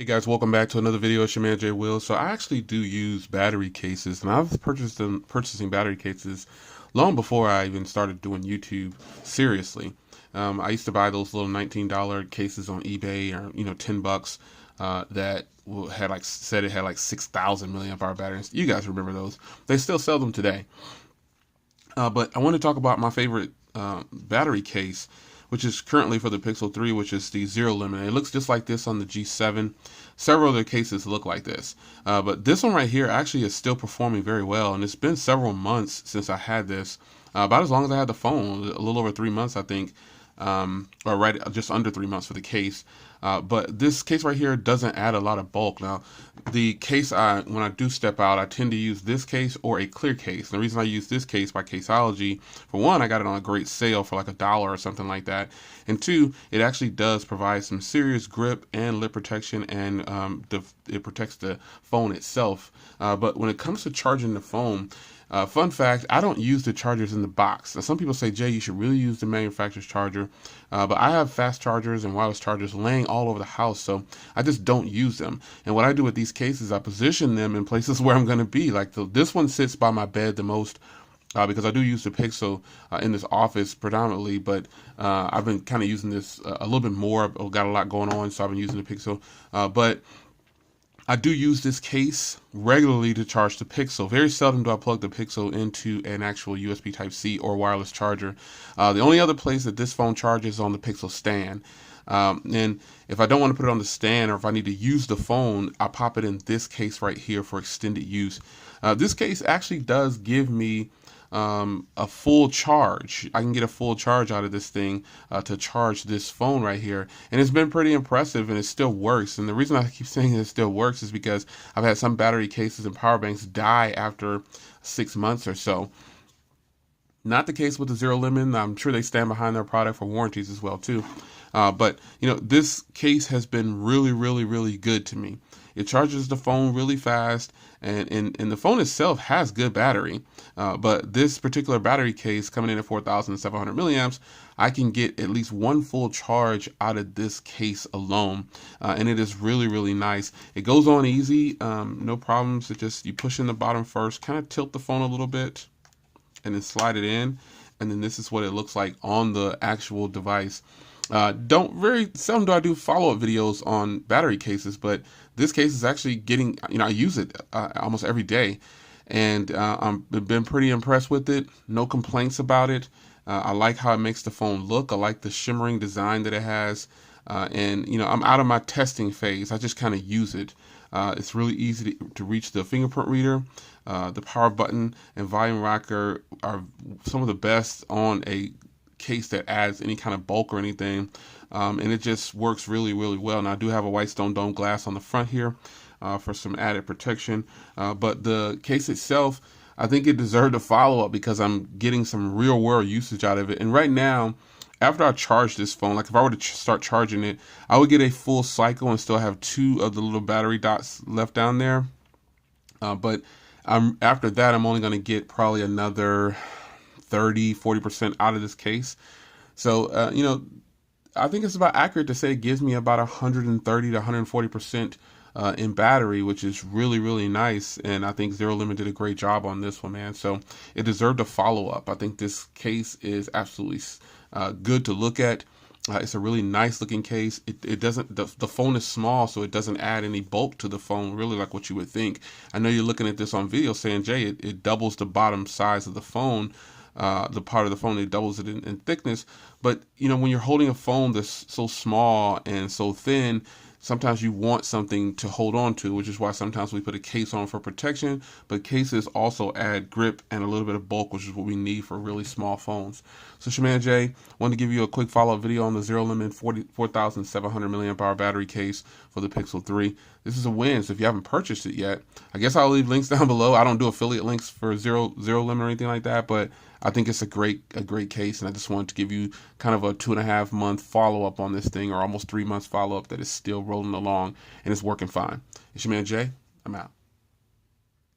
Hey guys, welcome back to another video. It's your man Jay Will. So I actually do use battery cases, and I've purchasing battery cases long before I even started doing YouTube seriously. I used to buy those little $19 cases on eBay, or $10, that had said it had like 6,000 milliamp hour batteries. You guys remember those? They still sell them today. But I want to talk about my favorite battery case, which is currently for the Pixel 3, which is the Zerolemon. It looks just like this on the G7. Several other cases look like this. But this one right here actually is still performing very well, and it's been several months since I had this. About as long as I had the phone, a little over 3 months, I think, or right just under 3 months for the case. But this case right here doesn't add a lot of bulk. Now, the case, when I do step out, I tend to use this case or a clear case. And the reason I use this case by Caseology, for one, I got it on a great sale for like $1 or something like that. And two, it actually does provide some serious grip and lip protection, and it protects the phone itself. But when it comes to charging the phone, fun fact, I don't use the chargers in the box. Now, some people say, Jay, you should really use the manufacturer's charger. But I have fast chargers and wireless chargers laying all over the house, so I just don't use them. And what I do with these cases, I position them in places where I'm going to be. Like this one sits by my bed the most, because I do use the Pixel in this office predominantly, but I've been kind of using this a little bit more. I've got a lot going on, so I've been using the Pixel. But I do use this case regularly to charge the Pixel. Very seldom do I plug the Pixel into an actual USB Type-C or wireless charger. The only other place that this phone charges is on the Pixel stand. And if I don't want to put it on the stand, or if I need to use the phone, I pop it in this case right here for extended use. This case actually does give me a full charge. I can get a full charge out of this thing to charge this phone right here, and it's been pretty impressive, and it still works. And the reason I keep saying it still works is because I've had some battery cases and power banks die after 6 months or so. Not the case with the Zerolemon. I'm sure they stand behind their product for warranties as well too. But this case has been really, really, really good to me. It charges the phone really fast, and the phone itself has good battery. But this particular battery case, coming in at 4,700 milliamps, I can get at least one full charge out of this case alone. And it is really, really nice. It goes on easy, no problems. It just, you push in the bottom first, kind of tilt the phone a little bit, and then slide it in. And then this is what it looks like on the actual device. Very seldom do I do follow-up videos on battery cases, but this case is actually getting, I use it almost every day, and I've been pretty impressed with it. No complaints about it. I like how it makes the phone look. I like the shimmering design that it has. And I'm out of my testing phase. I just kind of use it. It's really easy to reach the fingerprint reader. The power button and volume rocker are some of the best on a case that adds any kind of bulk or anything, and it just works really, really well. And I do have a white stone dome glass on the front here for some added protection, but the case itself, I think it deserved a follow-up because I'm getting some real world usage out of it. And right now, after I charge this phone, like if I were to start charging it, I would get a full cycle and still have 2 of the little battery dots left down there. But after that, I'm only going to get probably another 30-40% out of this case. So I think it's about accurate to say it gives me about 130 to 140% in battery, which is really, really nice. And I think Zerolemon did a great job on this one, man. So it deserved a follow-up. I think this case is absolutely good to look at. It's a really nice looking case. It doesn't, the phone is small, so it doesn't add any bulk to the phone, really, like what you would think. I know you're looking at this on video saying, Jay, it doubles the bottom size of the phone. The part of the phone, it doubles it in thickness. But when you're holding a phone that's so small and so thin, sometimes you want something to hold on to, which is why sometimes we put a case on for protection. But cases also add grip and a little bit of bulk, which is what we need for really small phones. So it's your man Jay, wanted to give you a quick follow-up video on the Zerolemon 4,700 milliamp hour battery case for the Pixel 3. This is a win, so if you haven't purchased it yet, I guess I'll leave links down below. I don't do affiliate links for Zerolemon or anything like that, but I think it's a great case, and I just wanted to give you kind of a 2.5 month follow-up on this thing, or almost 3 months follow-up that is still rolling along, and it's working fine. It's your man Jay. I'm out.